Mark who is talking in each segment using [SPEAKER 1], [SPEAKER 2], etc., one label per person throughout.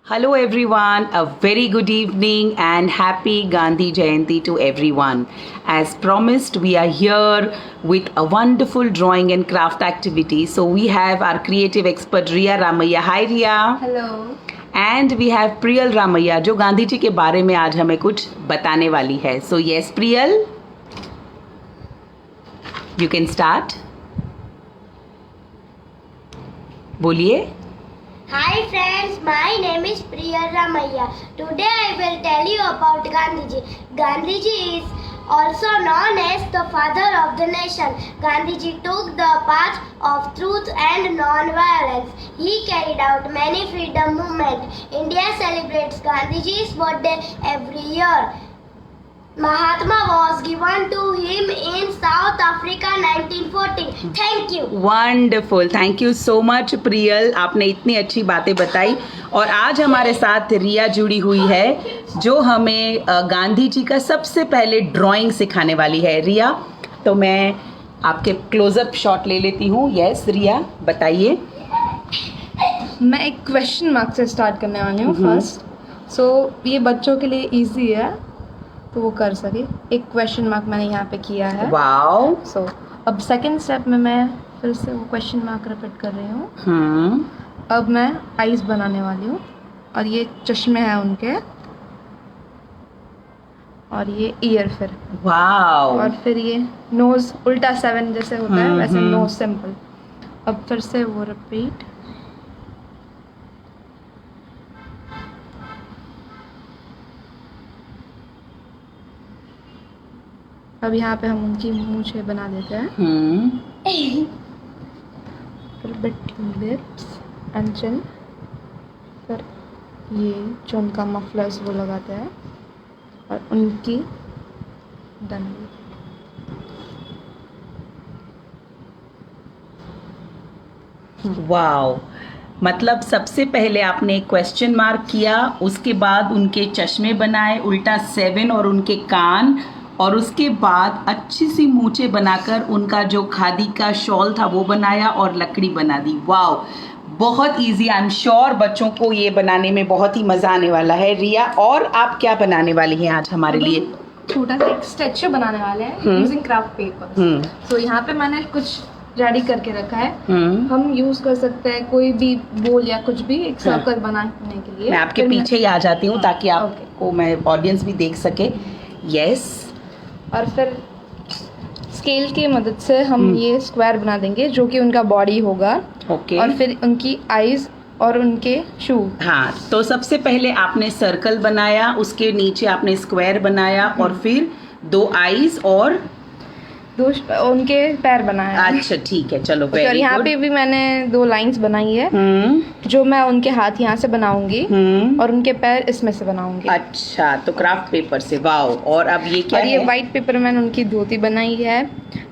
[SPEAKER 1] Hello everyone, a very good evening and happy Gandhi Jayanti to everyone. As promised, we are here with a wonderful drawing and craft activity. So we have our creative expert Riya Ramaiya. Hi Riya.
[SPEAKER 2] Hello.
[SPEAKER 1] And we have Priyal Ramaiya जो गांधी जी के बारे में आज हमें कुछ बताने वाली है. So yes Priyal, you can start. बोलिए.
[SPEAKER 2] Hi friends, my name is Priya Ramaiya. Today I will tell you about Gandhiji. Gandhiji is also known as the father of the nation. Gandhiji took the path of truth and non-violence. He carried out many freedom movements. India celebrates Gandhiji's birthday every year. Mahatma was given to him in South Africa 1914. Thank you.
[SPEAKER 1] Wonderful, thank you so much Priyal, आपने इतनी अच्छी बातें बताई. और आज हमारे साथ रिया जुड़ी हुई है जो हमें गांधी जी का सबसे पहले ड्राइंग सिखाने वाली है. रिया, तो मैं आपके क्लोजअप शॉट ले लेती हूँ. यस रिया, बताइए.
[SPEAKER 3] मैं एक क्वेश्चन मार्क से स्टार्ट करने वाली हूँ फर्स्ट. सो ये बच्चों के लिए इजी है तो वो कर सके. एक क्वेश्चन मार्क मैंने यहाँ पे किया है.
[SPEAKER 1] वाओ.
[SPEAKER 3] सो अब सेकंड स्टेप में मैं फिर से वो क्वेश्चन मार्क रिपीट कर रही हूँ. अब मैं आईज बनाने वाली हूँ और ये चश्मे हैं उनके और ये ईयर फिर.
[SPEAKER 1] वाओ.
[SPEAKER 3] और फिर ये नोज उल्टा 7 जैसे होता है वैसे नोज सिंपल. अब फिर से वो रिपीट. अब यहाँ पे हम उनकी मूंछें बना देते हैं. फिर बिटवीन लिप्स एंड चिन. फिर ये जो उनका मफलर्स वो लगाते हैं और उनकी डंडी.
[SPEAKER 1] वाओ. मतलब सबसे पहले आपने एक क्वेश्चन मार्क किया, उसके बाद उनके चश्मे बनाए, उल्टा 7 और उनके कान, और उसके बाद अच्छी सी मूंछें बनाकर उनका जो खादी का शॉल था वो बनाया और लकड़ी बना दी. वाओ, बहुत इजी. आई एम श्योर बच्चों को ये बनाने में बहुत ही मज़ा आने वाला है. रिया, और आप क्या बनाने वाली हैं आज हमारे लिए?
[SPEAKER 3] छोटा सा एक स्टेचू बनाने वाले हैं यूजिंग क्राफ्ट पेपर. सो यहाँ पे मैंने कुछ रेडी करके रखा है. हम यूज कर सकते हैं कोई भी बोल या कुछ भी एक सर्कल बनाने के लिए.
[SPEAKER 1] मैं आपके पीछे ही आ जाती हूँ ताकि आपको मैं ऑडियंस भी देख सके. यस.
[SPEAKER 3] और फिर स्केल की मदद से हम ये स्क्वायर बना देंगे जो कि उनका बॉडी होगा.
[SPEAKER 1] ओके.
[SPEAKER 3] और फिर उनकी आईज और उनके शू.
[SPEAKER 1] हाँ, तो सबसे पहले आपने सर्कल बनाया, उसके नीचे आपने स्क्वायर बनाया और फिर 2 आईज और
[SPEAKER 3] 2 उनके पैर बनाए.
[SPEAKER 1] अच्छा ठीक है, चलो.
[SPEAKER 3] और यहाँ पे भी मैंने 2 लाइंस बनाई है जो मैं उनके हाथ यहाँ से बनाऊंगी और उनके पैर इसमें से बनाऊंगी.
[SPEAKER 1] अच्छा, तो क्राफ्ट पेपर से. वाओ. और अब ये क्या
[SPEAKER 3] और
[SPEAKER 1] है?
[SPEAKER 3] ये वाइट पेपर मैंने उनकी धोती बनाई है.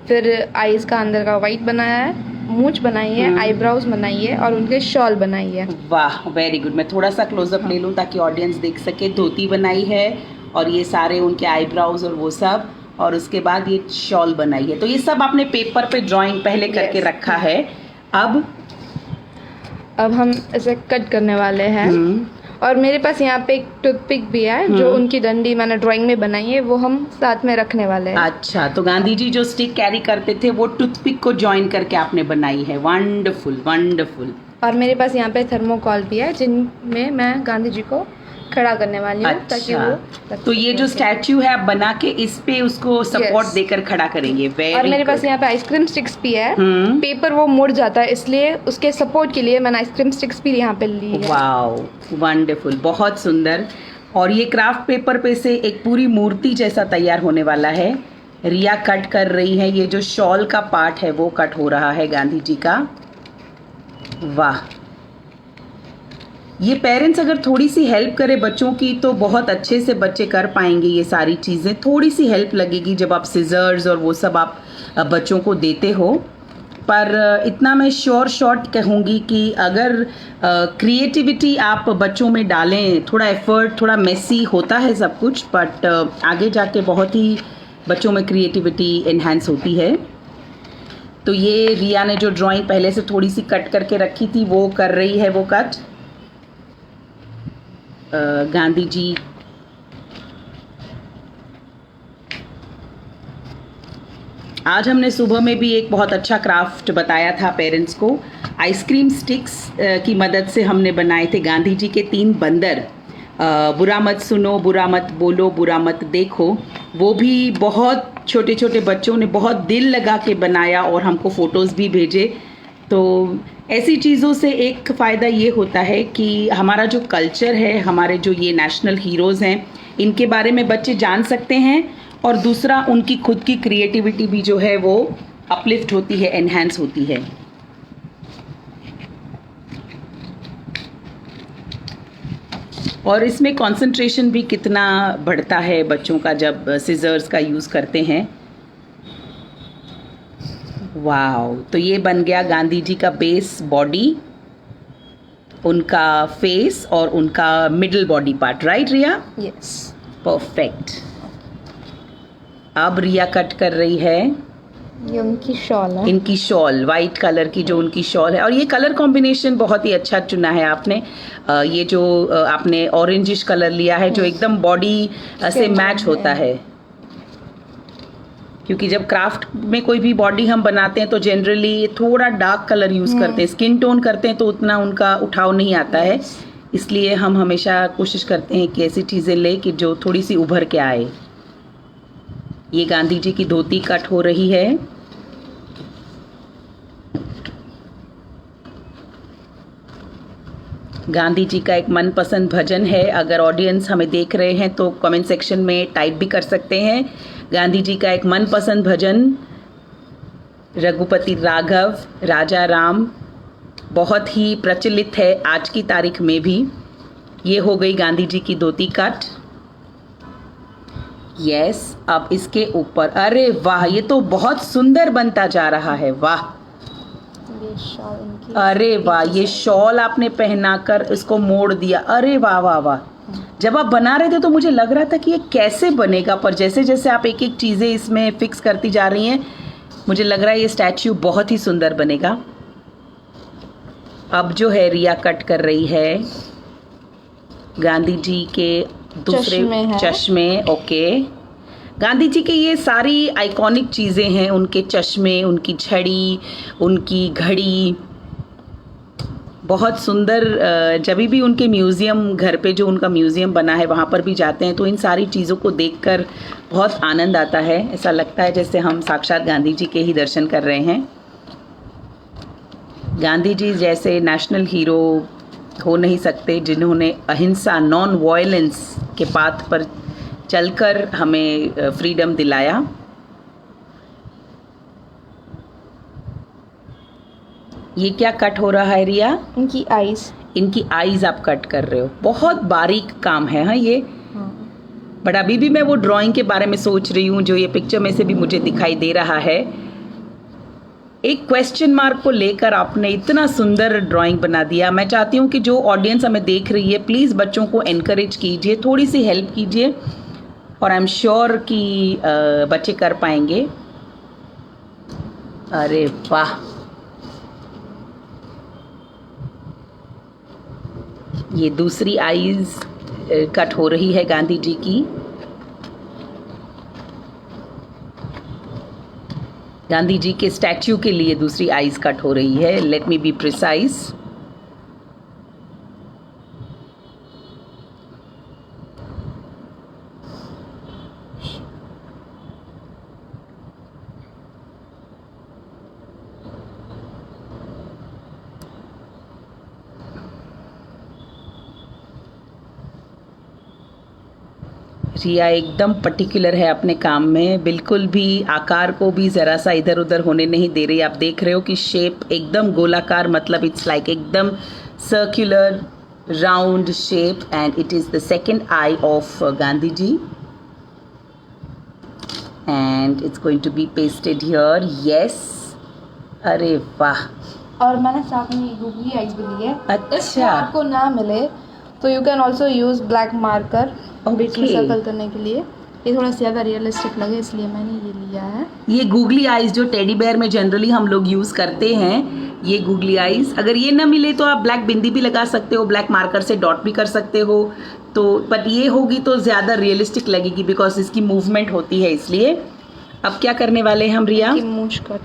[SPEAKER 3] फिर आईज का अंदर का वाइट बनाया है, मूंछ बनाई है, आईब्राउज बनाई है और उनके शॉल बनाई है.
[SPEAKER 1] वाह, वेरी गुड. मैं थोड़ा सा क्लोजअप ले लूँ ताकि ऑडियंस देख सके. धोती बनाई है और ये सारे उनके आईब्राउज और वो सब, और उसके बाद ये शॉल बनाई है. तो ये सब आपने पेपर पे ड्राइंग पहले करके रखा है. अब
[SPEAKER 3] हम इसे कट करने वाले हैं. और मेरे पास यहाँ पे एक टूथपिक भी है जो उनकी डंडी मैंने ड्राइंग में बनाई है, वो हम साथ में रखने वाले हैं.
[SPEAKER 1] अच्छा, तो गांधी जी जो स्टिक कैरी करते थे वो टूथपिक को जॉइन करके आपने बनाई है. Wonderful, wonderful.
[SPEAKER 3] और मेरे पास यहाँ पे थर्मोकॉल भी है जिनमें मैं गांधी जी को खड़ा करने वाली हूँ. ताकि वो
[SPEAKER 1] तो ये जो स्टैच्यू है आप बना के इस पे उसको सपोर्ट देकर खड़ा करेंगे.
[SPEAKER 3] और मेरे पास यहाँ पे आइसक्रीम स्टिक्स भी है. पेपर वो मुड़ जाता है इसलिए उसके सपोर्ट के लिए मैंने आइसक्रीम स्टिक्स भी यहाँ पे ली है.
[SPEAKER 1] वाओ, वंडरफुल, बहुत सुंदर. और ये क्राफ्ट पेपर पे से एक पूरी मूर्ति जैसा तैयार होने वाला है. रिया कट कर रही है. ये जो शॉल का पार्ट है वो कट हो रहा है गांधी जी का. वाह. ये पेरेंट्स अगर थोड़ी सी हेल्प करे बच्चों की तो बहुत अच्छे से बच्चे कर पाएंगे ये सारी चीज़ें. थोड़ी सी हेल्प लगेगी जब आप सिजर्स और वो सब आप बच्चों को देते हो. पर इतना मैं श्योर शॉट कहूँगी कि अगर क्रिएटिविटी आप बच्चों में डालें, थोड़ा एफर्ट, थोड़ा मेसी होता है सब कुछ, बट आगे जाके बहुत ही बच्चों में क्रिएटिविटी इन्हांस होती है. तो ये रिया ने जो ड्राइंग पहले से थोड़ी सी कट करके रखी थी वो कर रही है वो कट. गांधी जी आज हमने सुबह में भी एक बहुत अच्छा क्राफ्ट बताया था पेरेंट्स को। आइसक्रीम स्टिक्स की मदद से हमने बनाए थे गांधी जी के 3 बंदर। बुरा मत सुनो, बुरा मत बोलो, बुरा मत देखो। वो भी बहुत छोटे छोटे बच्चों ने बहुत दिल लगा के बनाया और हमको फ़ोटोज़ भी भेजे। तो ऐसी चीज़ों से एक फ़ायदा ये होता है कि हमारा जो कल्चर है, हमारे जो ये नेशनल हीरोज़ हैं, इनके बारे में बच्चे जान सकते हैं। और दूसरा, उनकी खुद की क्रिएटिविटी भी जो है वो अपलिफ्ट होती है, एनहांस होती है। और इसमें कंसंट्रेशन भी कितना बढ़ता है बच्चों का जब सिजर्स का यूज़ करते हैं। वाओ, तो ये बन गया गांधी जी का बेस बॉडी, उनका फेस और उनका middle body part. Right Riya?
[SPEAKER 3] Yes,
[SPEAKER 1] perfect. अब रिया कट कर रही है
[SPEAKER 3] ये उनकी शॉल है।
[SPEAKER 1] इनकी शॉल, वाइट कलर की जो उनकी शॉल है। और ये कलर कॉम्बिनेशन बहुत ही अच्छा चुना है आपने। ये जो आपने ऑरेंजिश कलर लिया है जो एकदम बॉडी से मैच होता है। क्योंकि जब क्राफ्ट में कोई भी बॉडी हम बनाते हैं तो जनरली थोड़ा डार्क कलर यूज़ करते हैं, स्किन टोन करते हैं तो उतना उनका उठाव नहीं आता है। इसलिए हम हमेशा कोशिश करते हैं कि ऐसी चीज़ें ले कि जो थोड़ी सी उभर के आए। ये गांधी जी की धोती कट हो रही है। गांधी जी का एक मनपसंद भजन है। अगर ऑडियंस हमें देख रहे हैं तो कमेंट सेक्शन में टाइप भी कर सकते हैं। गांधी जी का एक मनपसंद भजन रघुपति राघव राजा राम बहुत ही प्रचलित है आज की तारीख में भी। ये हो गई गांधी जी की धोती कट। यस, अब इसके ऊपर, अरे वाह, ये तो बहुत सुंदर बनता जा रहा है। वाह,
[SPEAKER 3] ये शॉल उनकी।
[SPEAKER 1] अरे वाह, ये शॉल आपने पहनाकर इसको मोड़ दिया। अरे वाह वाह वाह। जब आप बना रहे थे तो मुझे लग रहा था कि ये कैसे बनेगा, पर जैसे जैसे आप एक एक चीज़ें इसमें फिक्स करती जा रही हैं मुझे लग रहा है ये स्टैच्यू बहुत ही सुंदर बनेगा। अब जो है रिया कट कर रही है गांधी जी के दूसरे चश्मे। ओके, गांधी जी के ये सारी आइकॉनिक चीज़ें हैं, उनके चश्मे, उनकी छड़ी, उनकी घड़ी, बहुत सुंदर। जब भी उनके म्यूज़ियम, घर पे जो उनका म्यूज़ियम बना है वहाँ पर भी जाते हैं तो इन सारी चीज़ों को देखकर बहुत आनंद आता है। ऐसा लगता है जैसे हम साक्षात गांधी जी के ही दर्शन कर रहे हैं। गांधी जी जैसे नेशनल हीरो हो नहीं सकते जिन्होंने अहिंसा, नॉन वायलेंस के पाथ पर चलकर हमें फ्रीडम दिलाया। ये क्या कट हो रहा है रिया?
[SPEAKER 3] इनकी आईज।
[SPEAKER 1] इनकी आईज आप कट कर रहे हो। बहुत बारीक काम है। हाँ, ये बट अभी भी मैं वो ड्राइंग के बारे में सोच रही हूँ जो ये पिक्चर में से भी मुझे दिखाई दे रहा है। एक क्वेश्चन मार्क को लेकर आपने इतना सुंदर ड्राइंग बना दिया। मैं चाहती हूँ कि जो ऑडियंस हमें देख रही है प्लीज़ बच्चों को एनकरेज कीजिए, थोड़ी सी हेल्प कीजिए और आई एम श्योर कि बच्चे कर पाएंगे। अरे वाह, ये दूसरी आईज कट हो रही है गांधी जी की। गांधी जी के स्टैच्यू के लिए दूसरी आईज कट हो रही है। Let me be precise. Riya एकदम पर्टिकुलर है अपने काम में, बिल्कुल भी आकार को भी ज़रा सा इधर उधर होने नहीं दे रही। आप देख रहे हो कि शेप एकदम गोलाकार, मतलब इट्स लाइक एकदम circular round shape and it is the second eye of Gandhi ji and it's going to be pasted here. Yes, अरे वाह।
[SPEAKER 3] और मैंने साथ में गूगली आइज भी ली है।
[SPEAKER 1] अच्छा।
[SPEAKER 3] इसमें आपको ना मिले तो you can also use black marker बीच में सर्कल करने के लिए। ये थोड़ा सा ज़्यादा रियलिस्टिक लगे इसलिए मैंने ये लिया है।
[SPEAKER 1] ये गूगली आइज जो टेडी बेयर में जनरली हम लोग यूज़ करते हैं, ये गूगली आइज। अगर ये ना मिले तो आप ब्लैक बिंदी भी लगा सकते हो, ब्लैक मार्कर से डॉट भी कर सकते हो, तो बट ये होगी तो ज़्यादा रियलिस्टिक लगेगी बिकॉज इसकी मूवमेंट होती है इसलिए। अब क्या करने वाले हैं हम रिया?
[SPEAKER 3] कि मूंछ कट,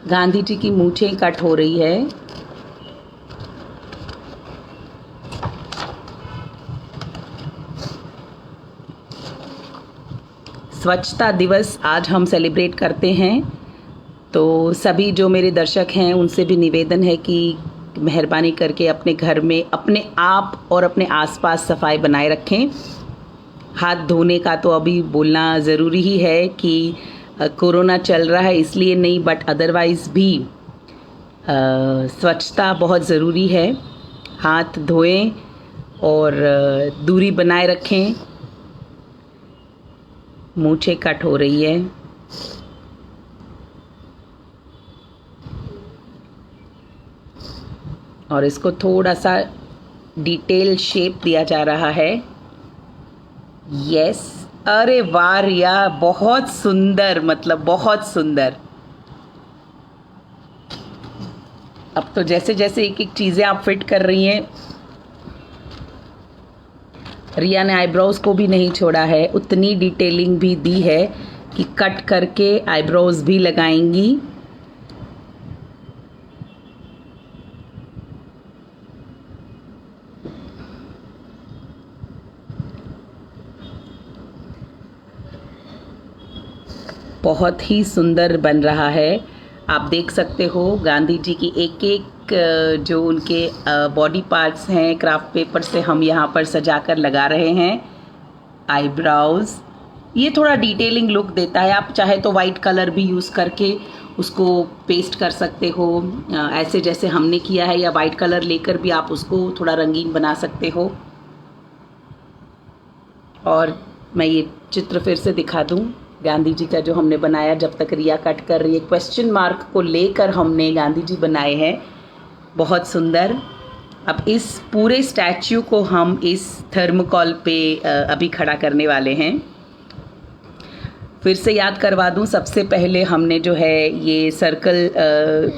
[SPEAKER 1] गांधी जी की मूछें कट हो रही है। स्वच्छता दिवस आज हम सेलिब्रेट करते हैं, तो सभी जो मेरे दर्शक हैं उनसे भी निवेदन है कि मेहरबानी करके अपने घर में अपने आप और अपने आसपास सफाई बनाए रखें। हाथ धोने का तो अभी बोलना ज़रूरी ही है कि कोरोना चल रहा है इसलिए नहीं, बट अदरवाइज़ भी स्वच्छता बहुत ज़रूरी है। हाथ धोएं और दूरी बनाए रखें। मूछें कट हो रही है। और इसको थोड़ा सा डिटेल शेप दिया जा रहा है। यस, अरे वाह रिया, बहुत सुंदर, मतलब बहुत सुंदर। अब तो जैसे जैसे एक एक चीज़ें आप फिट कर रही हैं। रिया ने आईब्रोज को भी नहीं छोड़ा है, उतनी डिटेलिंग भी दी है कि कट करके आईब्रोज भी लगाएंगी। बहुत ही सुंदर बन रहा है। आप देख सकते हो गांधी जी की एक एक जो उनके बॉडी पार्ट्स हैं क्राफ्ट पेपर से हम यहाँ पर सजा कर लगा रहे हैं। आईब्राउज, ये थोड़ा डिटेलिंग लुक देता है। आप चाहे तो वाइट कलर भी यूज़ करके उसको पेस्ट कर सकते हो, ऐसे जैसे हमने किया है, या वाइट कलर लेकर भी आप उसको थोड़ा रंगीन बना सकते हो। और मैं ये चित्र फिर से दिखा दूँ गांधी जी का जो हमने बनाया, जब तक रिया कट कर रही है, क्वेश्चन मार्क को लेकर हमने गांधी जी बनाए हैं। बहुत सुंदर। अब इस पूरे स्टैच्यू को हम इस थर्मोकॉल पे अभी खड़ा करने वाले हैं। फिर से याद करवा दूं, सबसे पहले हमने जो है ये सर्कल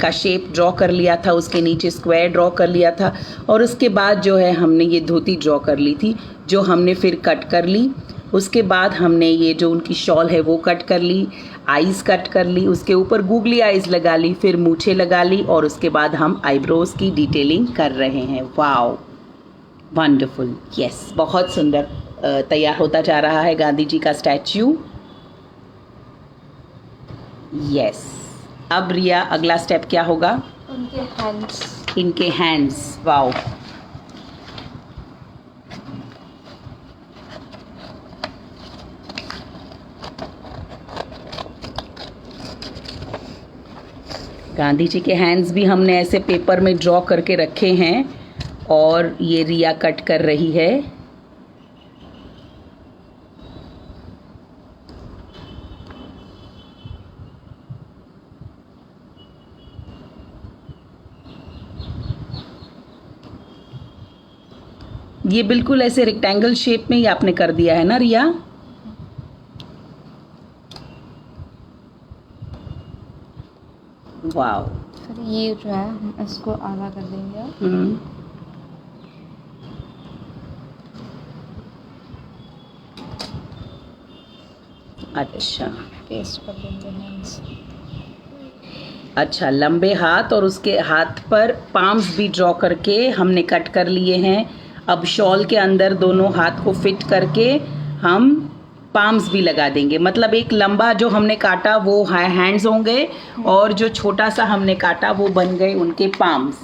[SPEAKER 1] का शेप ड्रॉ कर लिया था, उसके नीचे स्क्वायर ड्रॉ कर लिया था, और उसके बाद जो है हमने ये धोती ड्रॉ कर ली थी, जो हमने फिर कट कर ली। उसके बाद हमने ये जो उनकी शॉल है वो कट कर ली, आईज़ कट कर ली, उसके ऊपर गूगली आईज़ लगा ली, फिर मूछें लगा ली, और उसके बाद हम आईब्रोज की डिटेलिंग कर रहे हैं। Wow, wonderful. यस, बहुत सुंदर तैयार होता जा रहा है गांधी जी का स्टैच्यू। यस, अब रिया अगला स्टेप क्या होगा?
[SPEAKER 3] उनके हैंड्स,
[SPEAKER 1] इनके हैंड्स। वाओ, गांधी जी के हैंड्स भी हमने ऐसे पेपर में ड्रॉ करके रखे हैं, और ये रिया कट कर रही है। ये बिल्कुल ऐसे रेक्टेंगल शेप में ही आपने कर दिया है ना रिया? वाओ।
[SPEAKER 3] फिर ये जो है हम इसको आधा कर देंगे।
[SPEAKER 1] अच्छा,
[SPEAKER 3] पेस्ट कर देंगे हैंड्स।
[SPEAKER 1] अच्छा, लंबे हाथ और उसके हाथ पर पाम्स भी ड्रॉ करके हमने कट कर लिए हैं। अब शॉल के अंदर दोनों हाथ को फिट करके हम पाम्स भी लगा देंगे। मतलब एक लंबा जो हमने काटा वो हैंड्स होंगे, और जो छोटा सा हमने काटा वो बन गए उनके पाम्स,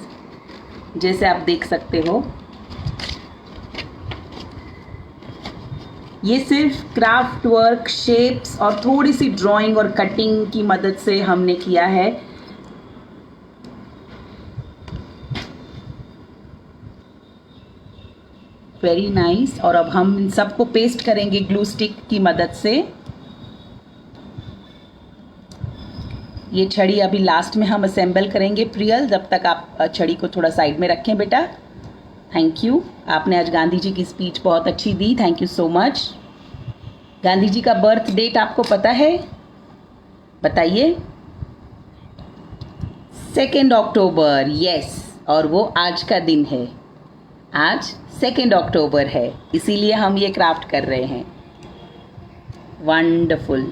[SPEAKER 1] जैसे आप देख सकते हो। ये सिर्फ क्राफ्ट वर्क, शेप्स और थोड़ी सी ड्राइंग और कटिंग की मदद से हमने किया है। Very nice. और अब हम इन सबको पेस्ट करेंगे ग्लू स्टिक की मदद से। ये छड़ी अभी लास्ट में हम असेंबल करेंगे प्रियल, जब तक आप छड़ी को थोड़ा साइड में रखें बेटा। थैंक यू, आपने आज गांधी जी की स्पीच बहुत अच्छी दी, thank you so much. Gandhi ji का बर्थ डेट आपको पता है? बताइए। 2 अक्टूबर, यस। और वो आज का दिन है। आज 2 अक्टूबर है, इसीलिए हम ये क्राफ्ट कर रहे हैं। वंडरफुल।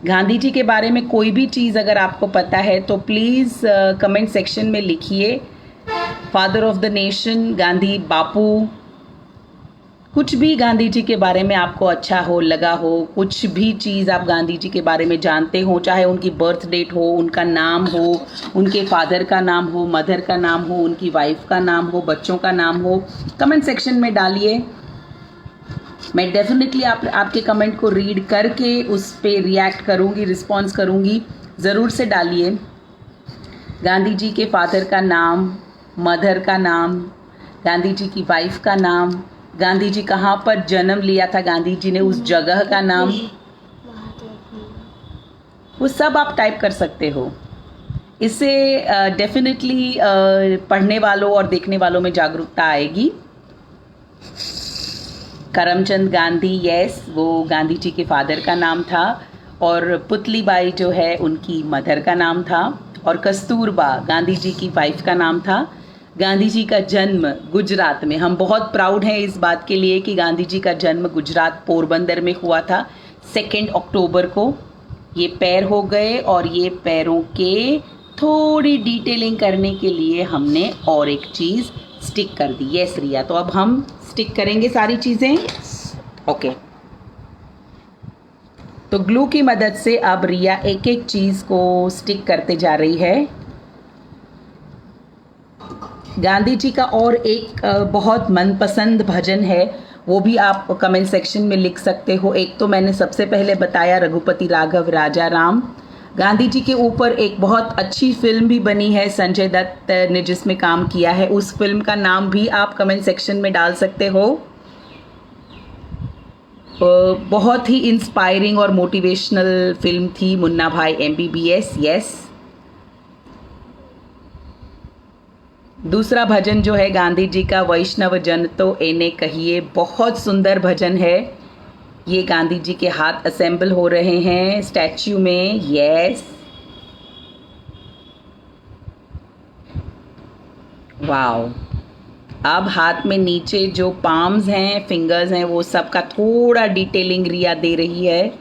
[SPEAKER 1] गांधी जी के बारे में कोई भी चीज़ अगर आपको पता है तो प्लीज़ कमेंट सेक्शन में लिखिए। Father of the nation, Gandhi Bapu, कुछ भी गांधी जी के बारे में आपको अच्छा हो, लगा हो, कुछ भी चीज़ आप गांधी जी के बारे में जानते हो, चाहे उनकी बर्थ डेट हो, उनका नाम हो, उनके फादर का नाम हो, मदर का नाम हो, उनकी वाइफ का नाम हो, बच्चों का नाम हो, कमेंट सेक्शन में डालिए। मैं डेफिनेटली आपके कमेंट को रीड करके उस पर रिएक्ट करूँगी, रिस्पॉन्स करूँगी। ज़रूर से डालिए। गांधी जी के फादर का नाम, मदर का नाम, गांधी जी की वाइफ का नाम, गांधी जी कहाँ पर जन्म लिया था गांधी जी ने, उस जगह का नाम, वो सब आप टाइप कर सकते हो। इससे डेफिनेटली पढ़ने वालों और देखने वालों में जागरूकता आएगी। करमचंद गांधी, यस, वो गांधी जी के फादर का नाम था। और पुतलीबाई जो है उनकी मदर का नाम था। और कस्तूरबा गांधी जी की वाइफ का नाम था। गांधी जी का जन्म गुजरात में, हम बहुत प्राउड हैं इस बात के लिए कि गांधी जी का जन्म गुजरात पोरबंदर में हुआ था 2 अक्टूबर को। ये पैर हो गए और ये पैरों के थोड़ी डिटेलिंग करने के लिए हमने और एक चीज़ स्टिक कर दी। यस रिया, तो अब हम स्टिक करेंगे सारी चीज़ें। ओके, तो ग्लू की मदद से अब रिया एक एक चीज़ को स्टिक करते जा रही है। गांधी जी का और एक बहुत मनपसंद भजन है, वो भी आप कमेंट सेक्शन में लिख सकते हो। एक तो मैंने सबसे पहले बताया रघुपति राघव राजा राम। गांधी जी के ऊपर एक बहुत अच्छी फिल्म भी बनी है, संजय दत्त ने जिसमें काम किया है, उस फिल्म का नाम भी आप कमेंट सेक्शन में डाल सकते हो। बहुत ही इंस्पायरिंग और मोटिवेशनल फिल्म थी मुन्ना भाई MBBS, यस। दूसरा भजन जो है गांधी जी का, वैष्णव जन तो एने कहिए, बहुत सुंदर भजन है। ये गांधी जी के हाथ असेंबल हो रहे हैं स्टैच्यू में, यस। वाओ। अब हाथ में नीचे जो पाम्स हैं, फिंगर्स हैं, वो सबका थोड़ा डिटेलिंग रिया दे रही है।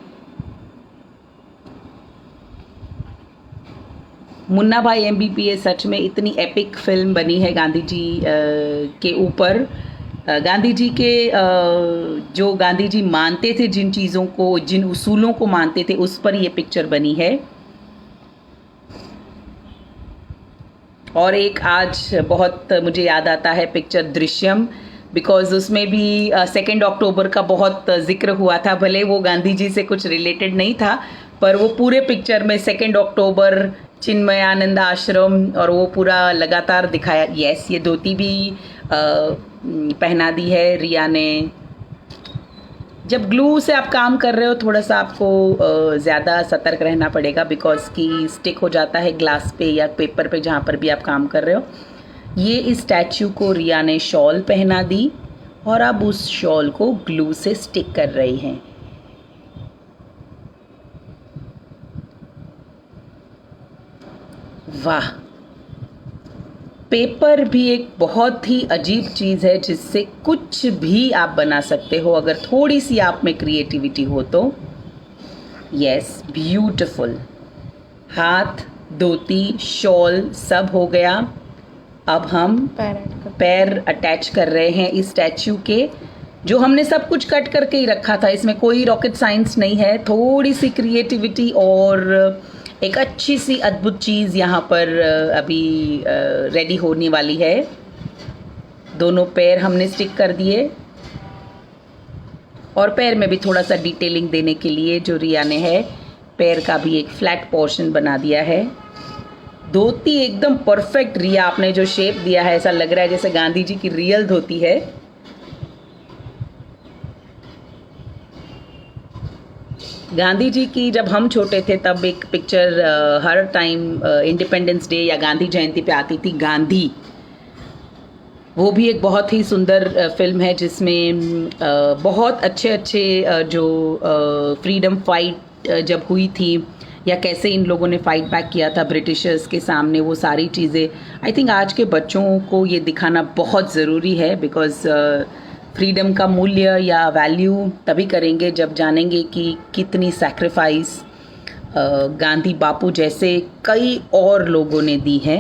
[SPEAKER 1] मुन्ना भाई MBBS सच में इतनी एपिक फिल्म बनी है गांधी जी के ऊपर। गांधी जी के जो गांधी जी मानते थे, जिन चीज़ों को, जिन उसूलों को मानते थे, उस पर ये पिक्चर बनी है। और एक आज बहुत मुझे याद आता है पिक्चर दृश्यम, बिकॉज उसमें भी 2 अक्टूबर का बहुत जिक्र हुआ था। भले वो गांधी जी से कुछ रिलेटेड नहीं था, पर वो पूरे पिक्चर में 2 अक्टूबर, चिन्मयानंद आश्रम, और वो पूरा लगातार दिखाया। यस, ये धोती भी पहना दी है रिया ने। जब ग्लू से आप काम कर रहे हो थोड़ा सा आपको ज़्यादा सतर्क रहना पड़ेगा, बिकॉज की स्टिक हो जाता है ग्लास पे या पेपर पे, जहाँ पर भी आप काम कर रहे हो। ये इस स्टैचू को रिया ने शॉल पहना दी और अब उस शॉल को ग्लू से स्टिक कर रही हैं। वाह। पेपर भी एक बहुत ही अजीब चीज़ है जिससे कुछ भी आप बना सकते हो अगर थोड़ी सी आप में क्रिएटिविटी हो तो। Yes, beautiful. हाथ, धोती, शॉल सब हो गया। अब हम पैर अटैच कर रहे हैं इस स्टैचू के, जो हमने सब कुछ कट करके ही रखा था। इसमें कोई रॉकेट साइंस नहीं है, थोड़ी सी क्रिएटिविटी और एक अच्छी सी अद्भुत चीज़ यहाँ पर अभी रेडी होने वाली है। दोनों पैर हमने स्टिक कर दिए और पैर में भी थोड़ा सा डिटेलिंग देने के लिए जो रिया ने है, पैर का भी एक फ्लैट पोर्शन बना दिया है। धोती एकदम परफेक्ट रिया, आपने जो शेप दिया है ऐसा लग रहा है जैसे गांधी जी की रियल धोती है। गांधी जी की जब हम छोटे थे तब एक पिक्चर हर टाइम इंडिपेंडेंस डे या गांधी जयंती पे आती थी, गांधी। वो भी एक बहुत ही सुंदर फिल्म है जिसमें बहुत अच्छे अच्छे जो फ्रीडम फाइट जब हुई थी या कैसे इन लोगों ने फाइट बैक किया था ब्रिटिशर्स के सामने, वो सारी चीज़ें आई थिंक आज के बच्चों को ये दिखाना बहुत ज़रूरी है। बिकॉज़ फ्रीडम का मूल्य या वैल्यू तभी करेंगे जब जानेंगे कि कितनी सैक्रिफाइस गांधी बापू जैसे कई और लोगों ने दी है।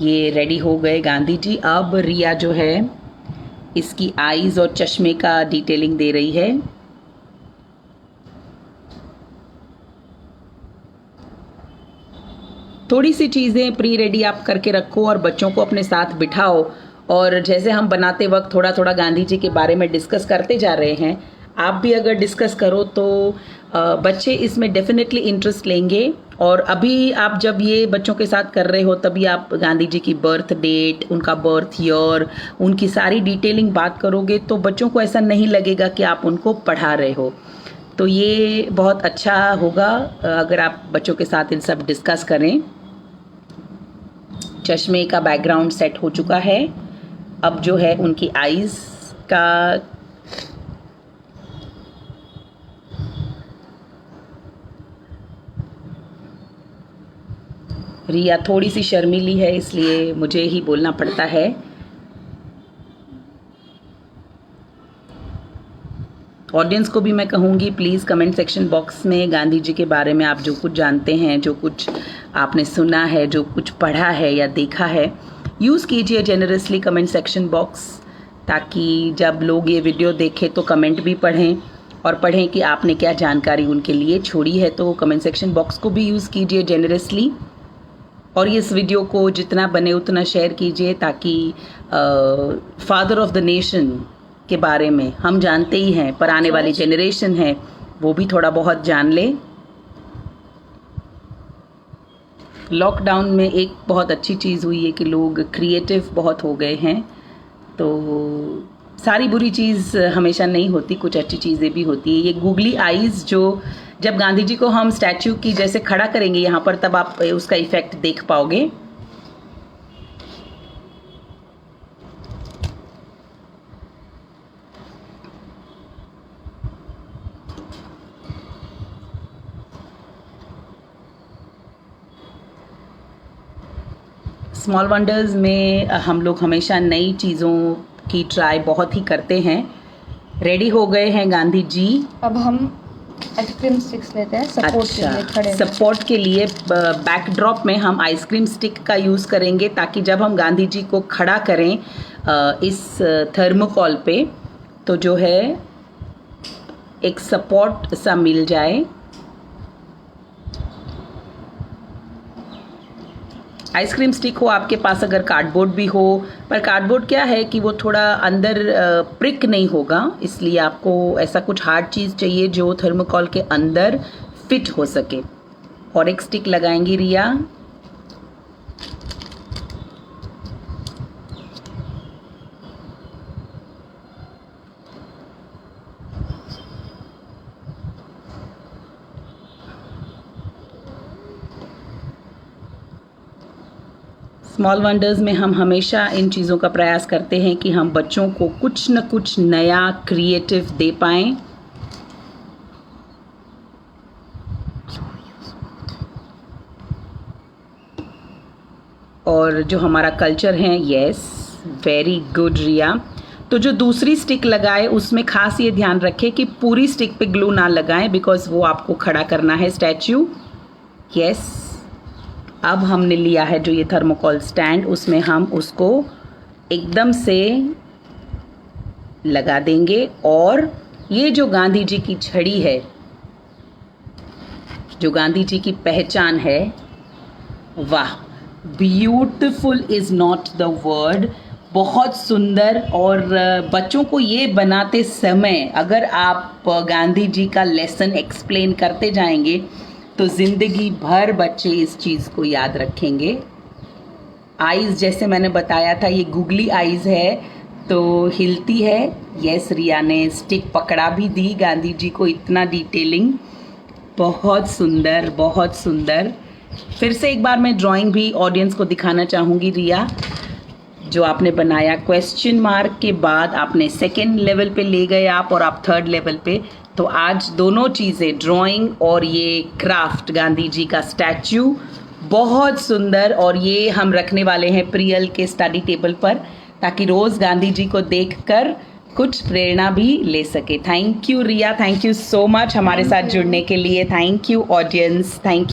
[SPEAKER 1] ये रेडी हो गए गांधी जी। अब रिया जो है इसकी आईज और चश्मे का डिटेलिंग दे रही है। थोड़ी सी चीज़ें प्री रेडी आप करके रखो और बच्चों को अपने साथ बिठाओ, और जैसे हम बनाते वक्त थोड़ा थोड़ा गांधी जी के बारे में डिस्कस करते जा रहे हैं, आप भी अगर डिस्कस करो तो बच्चे इसमें डेफिनेटली इंटरेस्ट लेंगे। और अभी आप जब ये बच्चों के साथ कर रहे हो तभी आप गांधी जी की बर्थ डेट, उनका बर्थ ईयर, उनकी सारी डिटेलिंग बात करोगे तो बच्चों को ऐसा नहीं लगेगा कि आप उनको पढ़ा रहे हो। तो ये बहुत अच्छा होगा अगर आप बच्चों के साथ इन सब डिस्कस करें। चश्मे का बैकग्राउंड सेट हो चुका है। अब जो है उनकी आईज का रिया थोड़ी सी शर्मीली है इसलिए मुझे ही बोलना पड़ता है। ऑडियंस को भी मैं कहूँगी प्लीज़ कमेंट सेक्शन बॉक्स में गांधी जी के बारे में आप जो कुछ जानते हैं, जो कुछ आपने सुना है, जो कुछ पढ़ा है या देखा है, यूज़ कीजिए जेनरसली कमेंट सेक्शन बॉक्स, ताकि जब लोग ये वीडियो देखें तो कमेंट भी पढ़ें और पढ़ें कि आपने क्या जानकारी उनके लिए छोड़ी है। तो कमेंट सेक्शन बॉक्स को भी यूज़ कीजिए जेनरसली, और इस वीडियो को जितना बने उतना शेयर कीजिए ताकि फादर ऑफ द नेशन के बारे में हम जानते ही हैं, पर आने वाली जनरेशन है वो भी थोड़ा बहुत जान ले। लॉकडाउन में एक बहुत अच्छी चीज़ हुई है कि लोग क्रिएटिव बहुत हो गए हैं। तो सारी बुरी चीज़ हमेशा नहीं होती, कुछ अच्छी चीज़ें भी होती है। ये गूगली आईज़ जो जब गांधी जी को हम स्टैचू की जैसे खड़ा करेंगे यहाँ पर, तब आप उसका इफ़ेक्ट देख पाओगे। स्मॉल वंडर्स में हम लोग हमेशा नई चीज़ों की ट्राई बहुत ही करते हैं। रेडी हो गए हैं गांधी जी।
[SPEAKER 3] अब हम आइसक्रीम स्टिक्स लेते हैं सपोर्ट के लिए, खड़े
[SPEAKER 1] सपोर्ट के लिए बैकड्रॉप में हम आइसक्रीम स्टिक का यूज़ करेंगे ताकि जब हम गांधी जी को खड़ा करें इस थर्मोकॉल पे तो जो है एक सपोर्ट सा मिल जाए। आइसक्रीम स्टिक हो आपके पास, अगर कार्डबोर्ड भी हो, पर कार्डबोर्ड क्या है कि वो थोड़ा अंदर प्रिक नहीं होगा, इसलिए आपको ऐसा कुछ हार्ड चीज़ चाहिए जो थर्मोकॉल के अंदर फिट हो सके। और एक स्टिक लगाएंगी रिया। स्मॉल वंडर्स में हम हमेशा इन चीज़ों का प्रयास करते हैं कि हम बच्चों को कुछ न कुछ नया क्रिएटिव दे पाएं। और जो हमारा कल्चर है, यस वेरी गुड रिया। तो जो दूसरी स्टिक लगाए उसमें खास ये ध्यान रखें कि पूरी स्टिक पे ग्लू ना लगाएं, बिकॉज वो आपको खड़ा करना है स्टैचू। यस, अब हमने लिया है जो ये थर्मोकॉल स्टैंड, उसमें हम उसको एकदम से लगा देंगे। और ये जो गांधी जी की छड़ी है, जो गांधी जी की पहचान है, वाह, beautiful is not the word, बहुत सुंदर। और बच्चों को ये बनाते समय अगर आप गांधी जी का लेसन एक्सप्लेन करते जाएंगे तो ज़िंदगी भर बच्चे इस चीज़ को याद रखेंगे। आइज़ जैसे मैंने बताया था, ये गूगली आइज़ है तो हिलती है। यस, रिया ने स्टिक पकड़ा भी दी गांधी जी को, इतना डिटेलिंग, बहुत सुंदर, बहुत सुंदर। फिर से एक बार मैं ड्राइंग भी ऑडियंस को दिखाना चाहूँगी रिया। जो आपने बनाया, क्वेश्चन मार्क के बाद आपने सेकेंड लेवल पे ले गए आप और आप थर्ड लेवल पे। तो आज दोनों चीज़ें, ड्राइंग और ये क्राफ्ट, गांधी जी का स्टैचू बहुत सुंदर, और ये हम रखने वाले हैं प्रियल के स्टडी टेबल पर, ताकि रोज़ गांधी जी को देखकर कुछ प्रेरणा भी ले सके। Thank you Riya, thank you so much हमारे साथ जुड़ने के लिए। Thank you audience, thank you.